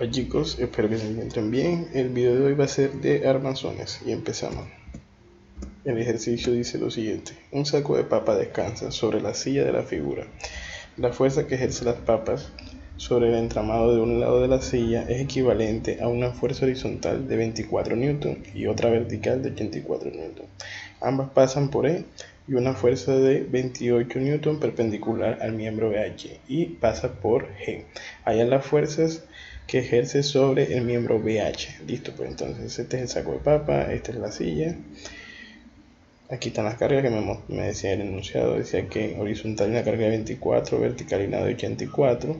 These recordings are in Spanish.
Hola chicos, espero que se encuentren bien. El video de hoy va a ser de armazones y empezamos. El ejercicio dice lo siguiente: un saco de papa descansa sobre la silla de la figura. La fuerza que ejerce las papas sobre el entramado de un lado de la silla es equivalente a una fuerza horizontal de 24 N y otra vertical de 84 N. Ambas pasan por E y una fuerza de 28 N perpendicular al miembro BH y pasa por G. Hallan las fuerzas que ejerce sobre el miembro BH. Listo, pues entonces este es el saco de papa, esta es la silla. Aquí están las cargas que me decía el enunciado. Decía que horizontal una carga de 24, vertical una de 84.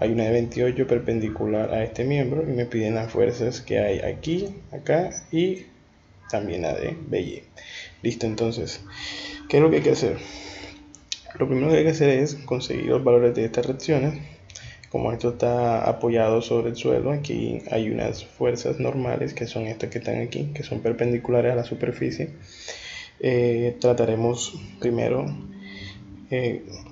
Hay una de 28 perpendicular a este miembro y me piden las fuerzas que hay aquí, acá y también la de BY. Listo, entonces, ¿qué es lo que hay que hacer? Lo primero que hay que hacer es conseguir los valores de estas reacciones. Como esto está apoyado sobre el suelo, aquí hay unas fuerzas normales que son estas que están aquí, que son perpendiculares a la superficie. Trataremos primero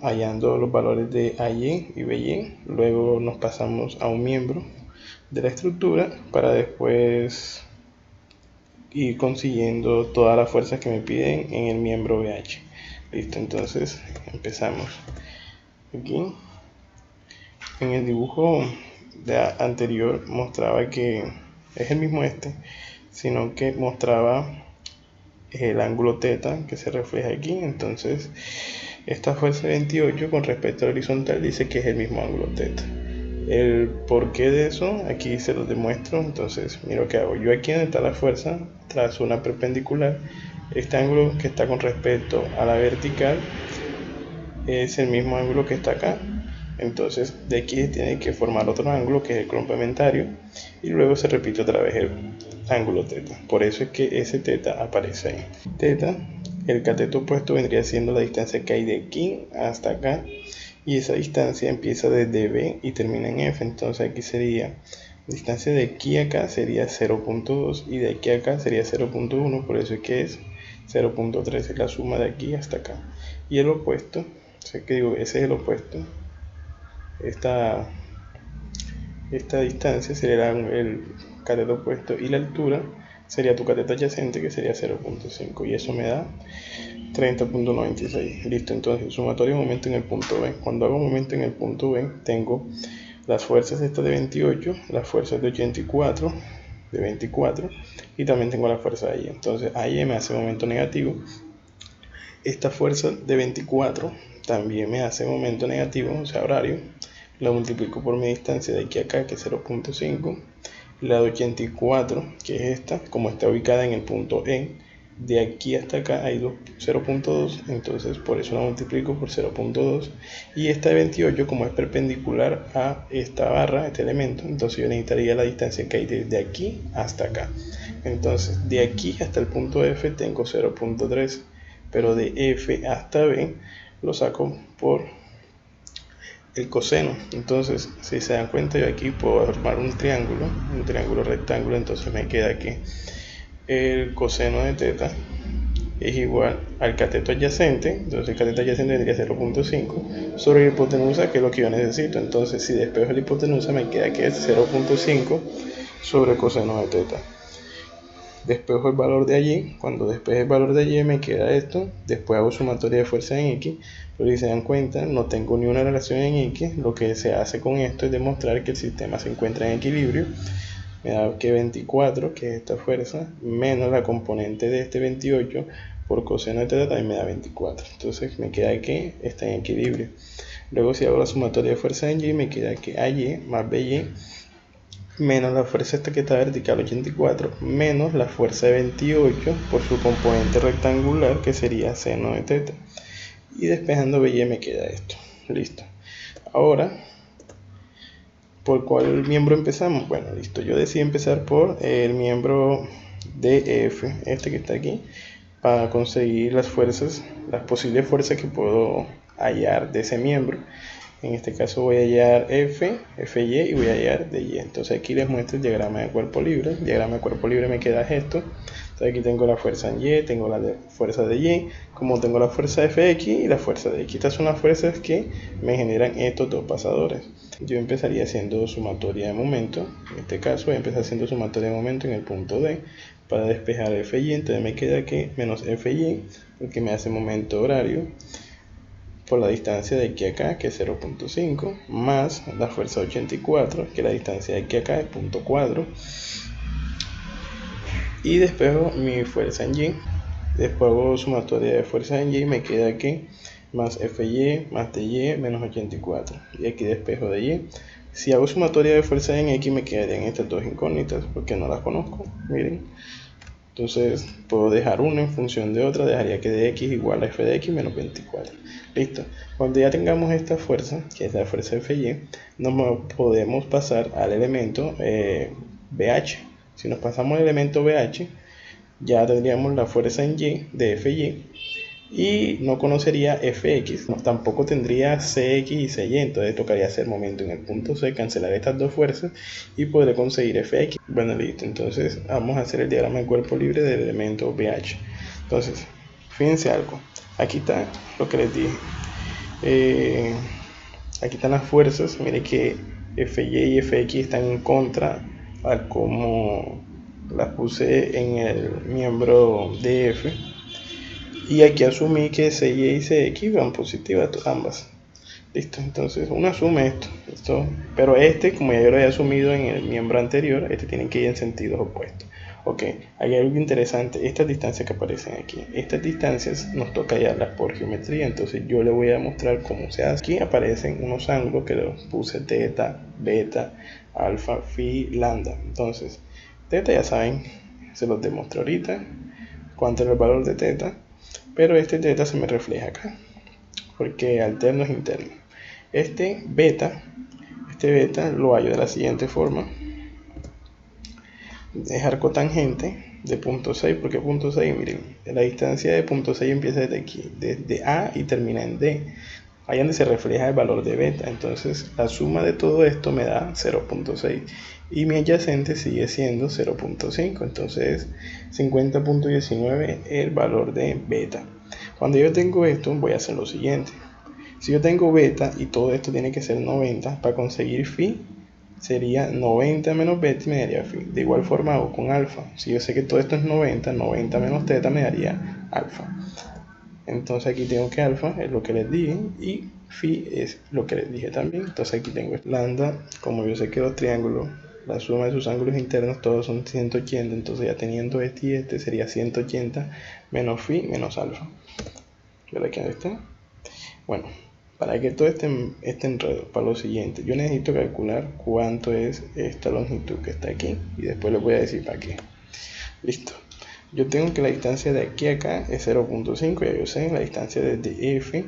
hallando los valores de AY y BY, luego nos pasamos a un miembro de la estructura para después ir consiguiendo todas las fuerzas que me piden en el miembro BH. Listo, entonces empezamos. Aquí en el dibujo anterior mostraba que es el mismo sino que mostraba el ángulo θ que se refleja aquí. Entonces esta fuerza 28 con respecto al horizontal dice que es el mismo ángulo θ. El porqué de eso aquí se lo demuestro. Entonces miro que hago yo aquí donde está la fuerza, trazo una perpendicular. Este ángulo que está con respecto a la vertical es el mismo ángulo que está acá. Entonces de aquí tiene que formar otro ángulo que es el complementario y luego se repite otra vez el ángulo θ. Por eso es que ese θ aparece ahí. Θ, el cateto opuesto vendría siendo la distancia que hay de aquí hasta acá y esa distancia empieza desde B y termina en F. Entonces aquí sería la distancia de aquí a acá sería 0.2 y de aquí a acá sería 0.1, por eso es que es 0.3, es la suma de aquí hasta acá. Y el opuesto, o sea que digo, ese es el opuesto. Esta distancia sería el cateto opuesto y la altura sería tu cateto adyacente, que sería 0.5, y eso me da 30.96. Listo, entonces sumatorio de momento en el punto B. Cuando hago momento en el punto B tengo las fuerzas estas de 28, las fuerzas de 84, de 24 y también tengo la fuerza de AY. Entonces AY me hace momento negativo. Esta fuerza de 24 también me hace momento negativo, o sea horario. La multiplico por mi distancia de aquí a acá, que es 0.5, la de 84, que es esta, como está ubicada en el punto E, de aquí hasta acá hay 0.2, entonces por eso la multiplico por 0.2, y esta de 28, como es perpendicular a esta barra, este elemento, entonces yo necesitaría la distancia que hay desde aquí hasta acá. Entonces de aquí hasta el punto F tengo 0.3, pero de F hasta B lo saco por el coseno. Entonces si se dan cuenta, yo aquí puedo formar un triángulo rectángulo. Entonces me queda que el coseno de θ es igual al cateto adyacente. Entonces el cateto adyacente tendría 0.5 sobre la hipotenusa, que es lo que yo necesito. Entonces si despejo la hipotenusa me queda que es 0.5 sobre el coseno de θ. Despejo el valor de allí. Cuando despeje el valor de allí me queda esto. Después hago sumatoria de fuerza en X. Pero si se dan cuenta, no tengo ni una relación en X. Lo que se hace con esto es demostrar que el sistema se encuentra en equilibrio. Me da que 24, que es esta fuerza, menos la componente de este 28 por coseno de θ también me da 24. Entonces me queda que está en equilibrio. Luego si hago la sumatoria de fuerza en Y, me queda que AY más BY menos la fuerza esta que está vertical 84 menos la fuerza de 28 por su componente rectangular, que sería seno de θ, y despejando BY me queda esto. Listo. Ahora, ¿por cuál miembro empezamos? Bueno, listo, yo decidí empezar por el miembro DF, este que está aquí, para conseguir las fuerzas, las posibles fuerzas que puedo hallar de ese miembro. En este caso voy a hallar F, FY y voy a hallar DY. Entonces aquí les muestro el diagrama de cuerpo libre. El diagrama de cuerpo libre me queda esto. Entonces aquí tengo la fuerza en Y, tengo la fuerza de Y, como tengo la fuerza de Fx y la fuerza de X. Estas son las fuerzas que me generan estos dos pasadores. Yo empezaría haciendo sumatoria de momento. En este caso voy a empezar haciendo sumatoria de momento en el punto D para despejar Fy. Entonces me queda que menos Fy, porque me hace momento horario por la distancia de aquí a acá, que es 0.5, más la fuerza 84, que la distancia de aquí a acá es 0.4, y despejo mi fuerza en Y. Después hago sumatoria de fuerza en Y, me queda que más Fy más dy menos 84, y aquí despejo de Y. Si hago sumatoria de fuerza en X, me quedarían estas dos incógnitas porque no las conozco, miren. Entonces puedo dejar una en función de otra, dejaría que de X igual a F de X menos 24. Listo. Cuando ya tengamos esta fuerza, que es la fuerza Fy, nos podemos pasar al elemento BH. Si nos pasamos al elemento BH, ya tendríamos la fuerza en Y de Fy y no conocería Fx, tampoco tendría Cx y Cy, entonces tocaría hacer momento en el punto C, cancelar estas dos fuerzas y podré conseguir Fx. Bueno, listo, entonces vamos a hacer el diagrama de cuerpo libre del elemento BH. Entonces, fíjense algo, aquí está lo que les dije, aquí están las fuerzas, mire que Fy y Fx están en contra a como las puse en el miembro DF. Y aquí asumí que Cy y Cx van positivas ambas. Listo, entonces uno asume esto, pero como ya yo lo había asumido en el miembro anterior, tiene que ir en sentidos opuestos. Ok, hay algo interesante, estas distancias que aparecen aquí, estas distancias nos toca hallarlas por geometría, entonces yo le voy a mostrar cómo se hace. Aquí aparecen unos ángulos que los puse teta, beta, alfa, phi, lambda. Entonces, teta ya saben, se los demostré ahorita, cuánto es el valor de teta. Pero este teta se me refleja acá, porque alterno es interno. Este beta lo hallo de la siguiente forma. Es arco tangente de punto 6, porque punto 6, miren, la distancia de punto 6 empieza desde aquí, desde A y termina en D. Ahí donde se refleja el valor de beta. Entonces la suma de todo esto me da 0.6 y mi adyacente sigue siendo 0.5, entonces 50.19 el valor de beta. Cuando yo tengo esto, voy a hacer lo siguiente. Si yo tengo beta y todo esto tiene que ser 90, para conseguir phi sería 90 menos beta y me daría phi. De igual forma hago con alfa. Si yo sé que todo esto es 90, 90 menos teta me daría alfa. Entonces aquí tengo que alfa es lo que les dije y phi es lo que les dije también. Entonces aquí tengo lambda, como yo sé que los triángulos, la suma de sus ángulos internos todos son 180, entonces ya teniendo este y este sería 180 menos phi menos alfa. ¿Verdad que está? Bueno, para que todo este enredo, para lo siguiente, yo necesito calcular cuánto es esta longitud que está aquí y después les voy a decir para qué. Listo. Yo tengo que la distancia de aquí a acá es 0.5, ya yo sé, la distancia desde F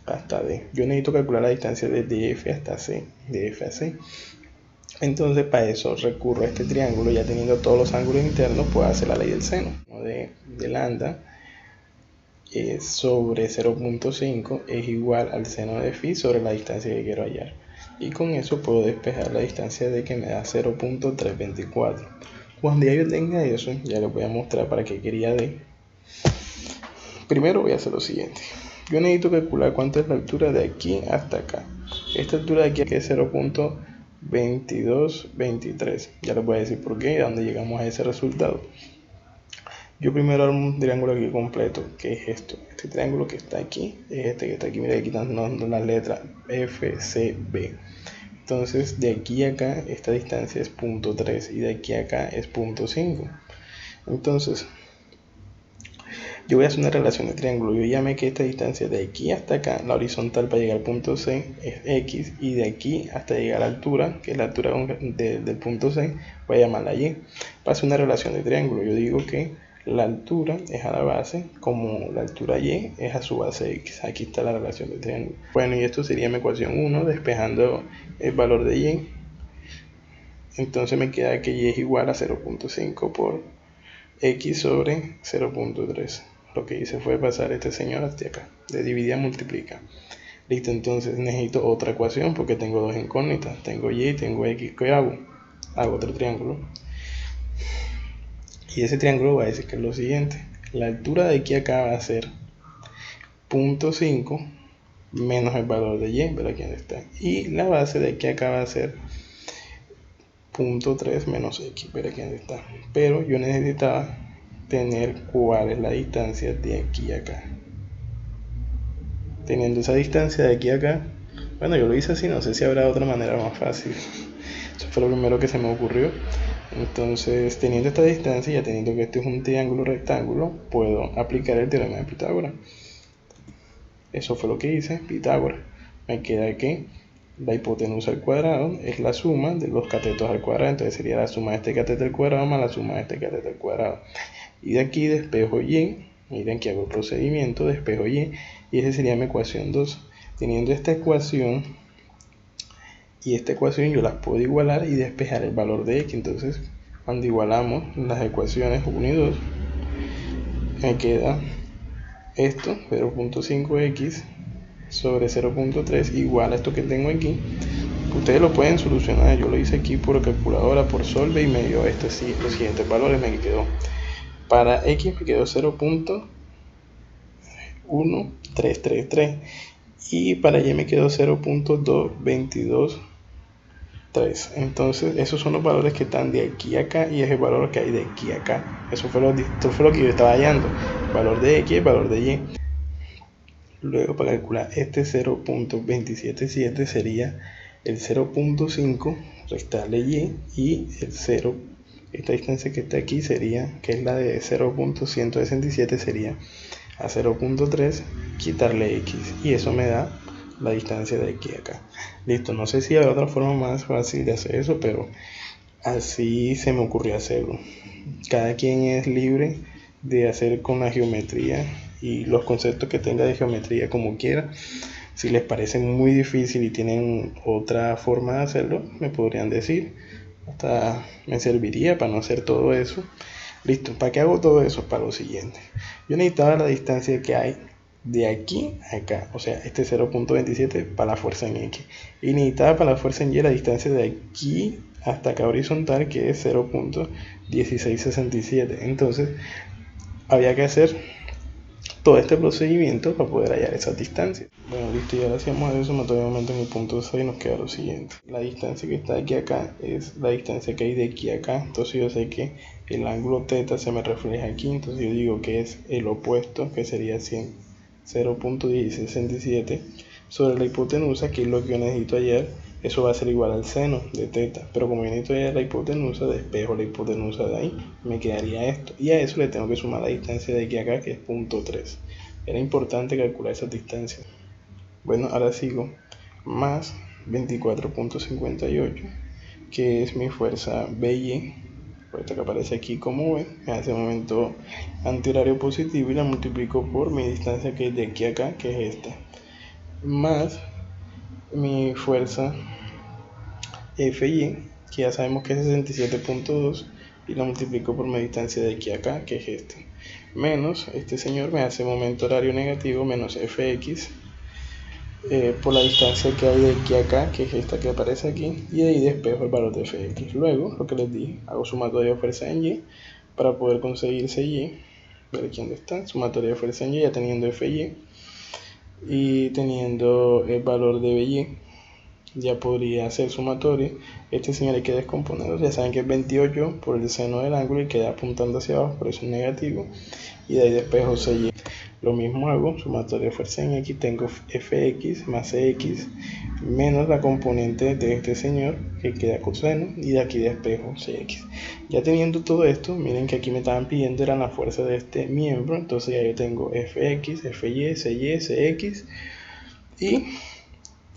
hasta D. Yo necesito calcular la distancia desde F hasta C, de F a C. Entonces para eso recurro a este triángulo, ya teniendo todos los ángulos internos, puedo hacer la ley del seno de lambda sobre 0.5 es igual al seno de phi sobre la distancia que quiero hallar. Y con eso puedo despejar la distancia de que me da 0.324. Cuando ya yo tenga eso, ya les voy a mostrar para qué quería D. Primero voy a hacer lo siguiente. Yo necesito calcular cuánto es la altura de aquí hasta acá. Esta altura de aquí es 0.2223. Ya les voy a decir por qué y a dónde llegamos a ese resultado. Yo primero hago un triángulo aquí completo, que es esto. Este triángulo que está aquí, es este que está aquí. Mira, aquí están dando las letras F, C, B. Entonces, de aquí a acá, esta distancia es 0.3 y de aquí a acá es 0.5. Entonces, yo voy a hacer una relación de triángulo. Yo llamé que esta distancia de aquí hasta acá, la horizontal para llegar al punto C es X, y de aquí hasta llegar a la altura, que es la altura del punto C, voy a llamarla Y. Para hacer una relación de triángulo, yo digo que la altura es a la base, como la altura Y es a su base X. Aquí está la relación de triángulo. Bueno, y esto sería mi ecuación 1, despejando el valor de Y. Entonces me queda que Y es igual a 0.5 por X sobre 0.3. Lo que hice fue pasar este señor hasta acá. De dividir a multiplicar. Listo, entonces necesito otra ecuación porque tengo dos incógnitas. Tengo Y y tengo X. ¿Qué hago? Hago otro triángulo. Y ese triángulo va a decir que es lo siguiente: la altura de aquí a acá va a ser 0.5 menos el valor de y, ver aquí dónde está. Y la base de aquí a acá va a ser 0.3 menos x, ver aquí dónde está. Pero yo necesitaba tener cuál es la distancia de aquí a acá. Teniendo esa distancia de aquí a acá, bueno, yo lo hice así, no sé si habrá otra manera más fácil. Eso fue lo primero que se me ocurrió. Entonces, teniendo esta distancia y ya teniendo que este es un triángulo rectángulo, puedo aplicar el teorema de Pitágoras. Eso fue lo que hice, Pitágoras. Me queda que la hipotenusa al cuadrado es la suma de los catetos al cuadrado, entonces sería la suma de este cateto al cuadrado más la suma de este cateto al cuadrado. Y de aquí despejo y, miren que hago el procedimiento, despejo y esa sería mi ecuación 2. Teniendo esta ecuación y esta ecuación, yo las puedo igualar y despejar el valor de x. Entonces, cuando igualamos las ecuaciones 1 y 2, me queda esto, 0.5x sobre 0.3 igual a esto que tengo aquí. Ustedes lo pueden solucionar, yo lo hice aquí por calculadora, por Solve, y me dio los siguientes valores. Me quedó, para x me quedó 0.1333 y para y me quedó 0.2223. Entonces esos son los valores que están de aquí a acá y es el valor que hay de aquí a acá. Eso fue lo que yo estaba hallando, el valor de x y el valor de y. Luego, para calcular este 0.277 sería el 0.5 restarle y el 0, esta distancia que está aquí sería, que es la de 0.167, sería a 0.3 quitarle x, y eso me da la distancia de aquí a acá. Listo, no sé si habrá otra forma más fácil de hacer eso, pero así se me ocurrió hacerlo. Cada quien es libre de hacer con la geometría y los conceptos que tenga de geometría como quiera. Si les parece muy difícil y tienen otra forma de hacerlo, me podrían decir. Hasta me serviría para no hacer todo eso. Listo, ¿para qué hago todo eso? Para lo siguiente. Yo necesitaba la distancia que hay de aquí a acá, o sea, este 0.27 para la fuerza en x. Y necesitaba para la fuerza en y la distancia de aquí hasta acá horizontal, que es 0.1667. Entonces, había que hacer todo este procedimiento para poder hallar esa distancia. Bueno, listo, y ahora si hacemos eso, momento en el punto 6 nos queda lo siguiente. La distancia que está de aquí a acá es la distancia que hay de aquí a acá. Entonces yo sé que el ángulo θ se me refleja aquí, entonces yo digo que es el opuesto, que sería 0.1667 sobre la hipotenusa, que es lo que yo necesito hallar. Eso va a ser igual al seno de θ, pero como yo necesito hallar la hipotenusa, despejo la hipotenusa de ahí, me quedaría esto, y a eso le tengo que sumar la distancia de aquí a acá, que es 0.3. Era importante calcular esa distancia. Bueno, ahora sigo, más 24.58, que es mi fuerza BY, esta que aparece aquí como V, me hace momento antihorario positivo y la multiplico por mi distancia que es de aquí a acá, que es esta, más mi fuerza FY, que ya sabemos que es 67.2, y la multiplico por mi distancia de aquí a acá, que es este, menos este señor me hace momento horario negativo, menos Fx, por la distancia que hay de aquí a acá, que es esta que aparece aquí, y de ahí despejo el valor de Fx. Luego, lo que les dije, hago sumatoria de fuerza en y para poder conseguir ese y. Ver aquí dónde está, sumatoria de fuerza en y, ya teniendo Fy y teniendo el valor de By, ya podría hacer sumatoria. Este señor hay que descomponerlo, ya saben que es 28 por el seno del ángulo y queda apuntando hacia abajo, por eso es negativo, y de ahí despejo CY. Lo mismo hago, sumatoria de fuerza en x, tengo Fx más Cx menos la componente de este señor, que queda coseno, y de aquí despejo Cx. Ya teniendo todo esto, miren que aquí me estaban pidiendo eran la fuerza de este miembro, entonces ya yo tengo Fx, Fy, Cy, Cx, y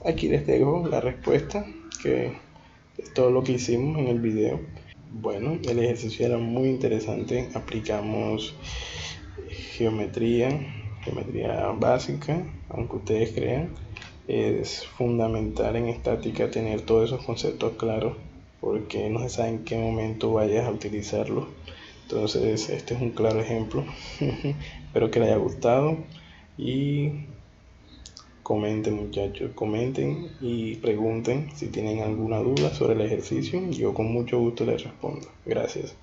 aquí les dejo la respuesta, que es todo lo que hicimos en el video. Bueno, el ejercicio era muy interesante, aplicamos geometría básica, aunque ustedes crean. Es fundamental en estática tener todos esos conceptos claros, porque no se sabe en qué momento vayas a utilizarlos. Entonces este es un claro ejemplo. Espero que les haya gustado y comenten, muchachos, comenten y pregunten si tienen alguna duda sobre el ejercicio. Yo con mucho gusto les respondo. Gracias.